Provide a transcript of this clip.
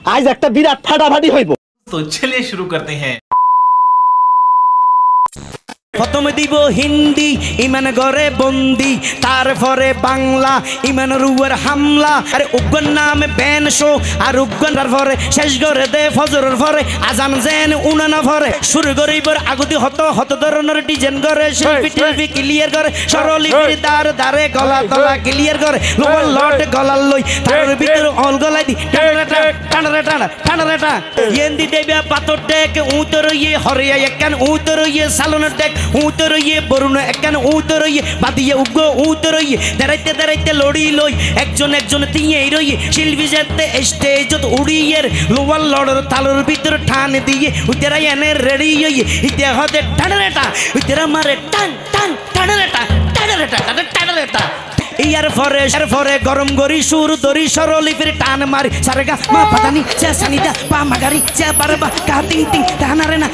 আজ একটা বিরাট ফাটাফাটি হইব। तो चलिए शुरू करते हैं। প্রথম দিব হিন্দি ইমান গরে বন্দি, তারপরে বাংলা ইমান রুয়ের হামলা। আরে উগ্গন নামে ব্যান শো আর উগ্গন পরে শেষ করে দে ফজরের পরে আজান জেন উনানা পরে শুরু করিবার আগুতি হত ধরনের ডিজাইন করে শিল্পী টিভি ক্লিয়ার করে সরলি দার দারে গলা তলা ক্লিয়ার করে লোয়ার লট গলার লই তার ভিতর অল গলাই দি টানা ইয়েন্দি দেবিয়া পাতর ডেক উতর ইয়ে হরিয়া একখান উতর ইয়ে সালনের ডেক উতর ইয়ে বরুণ একখান উতর ইয়ে বাদিয়ে উগ্র উতর ইয়ে দাঁড়াইতে লড়ি লই একজন তিয়েই রই শিল্পী যেতে স্টেজত উড়িয়ের লোয়ার লড়র তালুর ভিতর ঠান দিয়ে উতেরা এনে রেডি ইয়ে ইতে হতে টানারেটা উতেরা মারে টান টানারেটা ইয়ার ফরে গরম গরি সুর দরি সরলি ফিরে টান মারি সারেগা মা পাদানি চা সানিদা পা মাগারি চা বারবা কা টিং টিং টানারে না।